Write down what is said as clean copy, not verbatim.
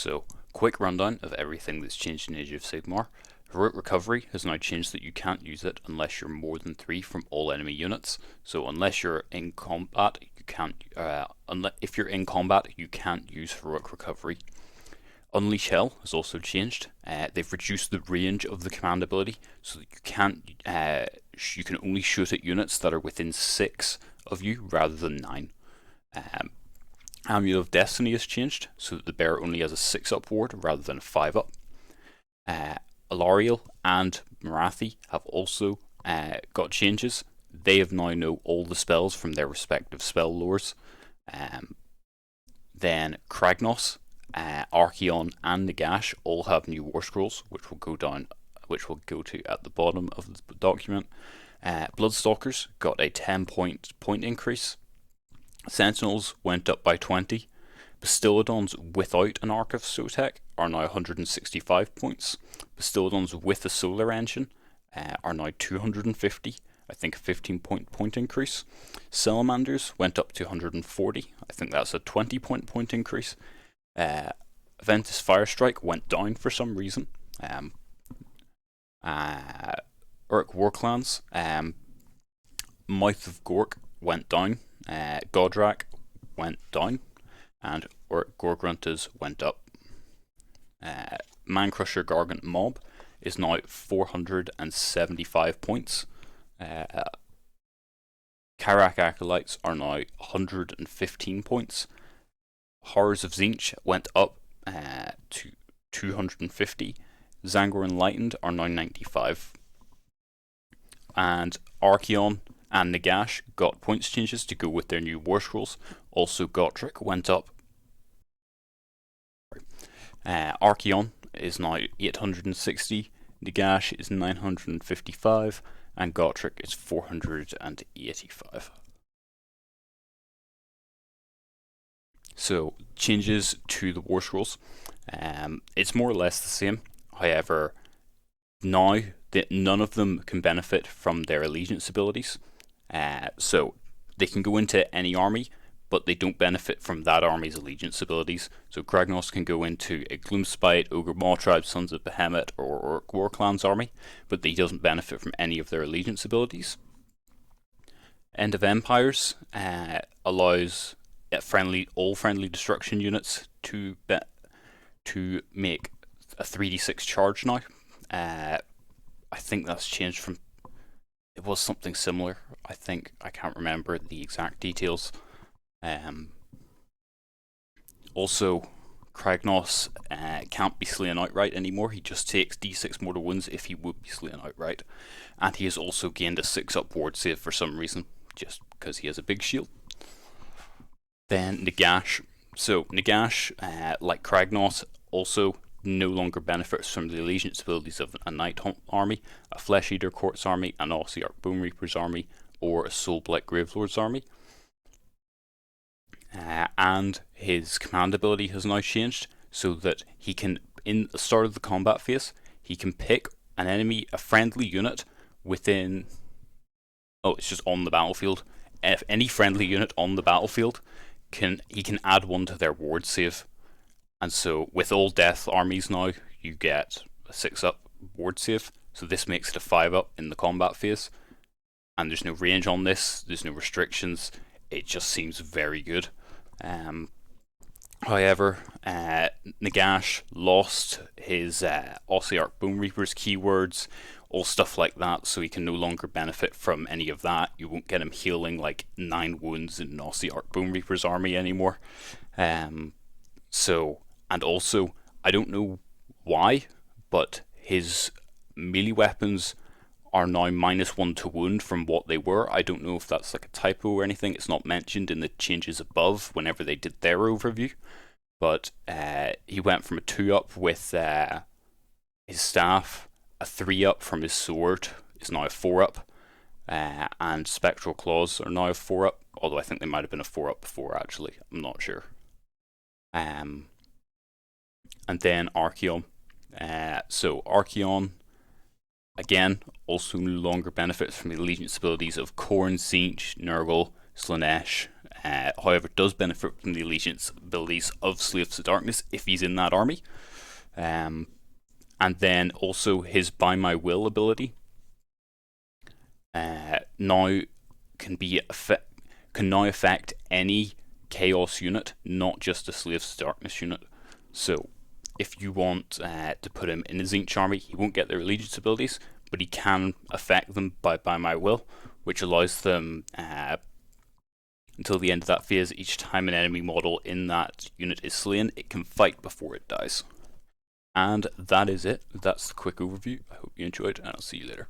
So, quick rundown of everything that's changed in Age of Sigmar. Heroic Recovery has now changed that you can't use it unless you're more than 3 from all enemy units. So unless you're in combat, you can't. If you're in combat, you can't use Heroic Recovery. Unleash Hell has also changed. They've reduced the range of the command ability, so that you can't. You can only shoot at units that are within 6 of you rather than 9. Amulet of Destiny has changed, so that the bearer only has a 6-up ward rather than a 5-up. Alariel and Marathi have also got changes. They have now know all the spells from their respective spell lores. Then Kragnos, Archeon, and Nagash all have new war scrolls, which will go to at the bottom of the document. Bloodstalkers got a 10-point increase. Sentinels went up by 20. Bastiladons without an Arc of Sotek are now 165 points. Bastiladons with a solar engine are now 250. I think a 15-point increase. Salamanders went up to 140. I think that's a 20-point increase. Ventus Firestrike went down for some reason. Uruk Warclans, Mouth of Gork went down. Godrak went down. And Gorgruntas went up. Mancrusher Gargant Mob is now 475 points. Karak Acolytes are now 115 points. Horrors of Tzeentch went up to 250. Zangor Enlightened are now 95. And Archeon and Nagash got points changes to go with their new war scrolls. Also, Gotrek went up. Archeon is now 860, Nagash is 955, and Gotrek is 485. So, changes to the war scrolls. It's more or less the same. However, now that none of them can benefit from their allegiance abilities. So they can go into any army, but they don't benefit from that army's allegiance abilities. So Kragnos can go into a Gloomspite, Ogre Maw Tribe, Sons of Behemoth, or War Clan's army, but he doesn't benefit from any of their allegiance abilities. End of Empires allows all friendly destruction units to make a 3d6 charge now. I think that's changed from. It was something similar, I think. I can't remember the exact details. Also, Kragnos can't be slain outright anymore. He just takes d6 mortal wounds if he would be slain outright. And he has also gained a 6-up ward save for some reason, just because he has a big shield. Then Nagash. So Nagash, like Kragnos, also no longer benefits from the allegiance abilities of a Night Hunt army, a Flesh Eater Courts army, an Ossiarch Bone Reapers army, or a Soulblight Gravelords army. And his command ability has now changed so that he can, in the start of the combat phase, he can pick a friendly unit within. Oh, it's just on the battlefield. If any friendly unit on the battlefield he can add one to their ward save. And so, with all death armies now, you get a 6-up ward save. So this makes it a 5-up in the combat phase. And there's no range on this. There's no restrictions. It just seems very good. However, Nagash lost his Ossiarch Bone Reapers keywords, all stuff like that, so he can no longer benefit from any of that. You won't get him healing like 9 wounds in an Ossiarch Bone Reapers army anymore. And also, I don't know why, but his melee weapons are now -1 to wound from what they were. I don't know if that's like a typo or anything. It's not mentioned in the changes above whenever they did their overview. But he went from a 2-up with his staff, a 3-up from his sword is now a 4-up, and Spectral Claws are now a 4-up, although I think they might have been a 4-up before actually. I'm not sure. And then Archeon. So Archeon, again, also no longer benefits from the allegiance abilities of Khorne, Tzeentch, Nurgle, Slaanesh, However, does benefit from the allegiance abilities of Slaves to Darkness if he's in that army. And then also his By My Will ability now can now affect any Chaos unit, not just a Slaves to Darkness unit. So if you want to put him in a Tzeentch army, he won't get their allegiance abilities, but he can affect them by My Will, which allows them until the end of that phase, each time an enemy model in that unit is slain, it can fight before it dies. And that is it. That's the quick overview. I hope you enjoyed, and I'll see you later.